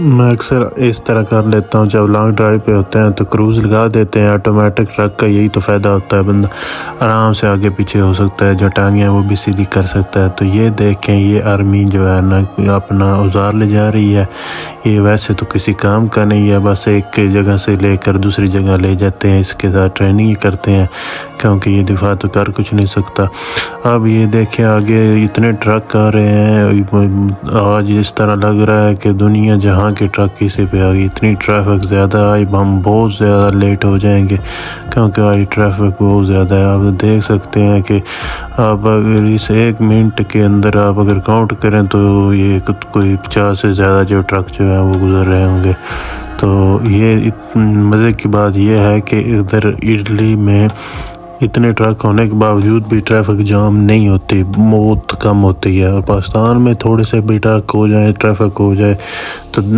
میں اکثر اس طرح کر لیتا ہوں، جب لانگ ڈرائیو پہ ہوتے ہیں تو کروز لگا دیتے ہیں۔ آٹومیٹک ٹرک کا یہی تو فائدہ ہوتا ہے، بندہ آرام سے آگے پیچھے ہو سکتا ہے، جو ٹانگیاں وہ بھی سیدھی کر سکتا ہے۔ تو یہ دیکھیں، یہ آرمی جو ہے نا اپنا اوزار لے جا رہی ہے، یہ ویسے تو کسی کام کا نہیں ہے، بس ایک جگہ سے لے کر دوسری جگہ لے جاتے ہیں، اس کے ساتھ ٹریننگ ہی کرتے ہیں، کیونکہ یہ دفاع تو کر کچھ نہیں سکتا۔ اب یہ دیکھیں آگے اتنے ٹرک آ رہے ہیں، آج اس طرح لگ رہا ہے کہ دنیا جہاں کے ٹرک کسی پہ آ گئی، اتنی ٹریفک زیادہ آئی، ہم بہت زیادہ لیٹ ہو جائیں گے کیونکہ آج ٹریفک بہت زیادہ ہے۔ آپ دیکھ سکتے ہیں کہ آپ اگر اس 1 منٹ کے اندر آپ اگر کاؤنٹ کریں تو یہ کوئی 50 سے زیادہ جو ٹرک جو ہیں وہ گزر رہے ہوں گے۔ تو یہ مزے کی بات یہ ہے کہ ادھر اٹلی میں اتنے ٹرک ہونے کے باوجود بھی ٹریفک جام نہیں ہوتی، بہت کم ہوتی ہے۔ اور پاکستان میں تھوڑے سے بھی ٹرک ہو جائے، ٹریفک ہو جائے تو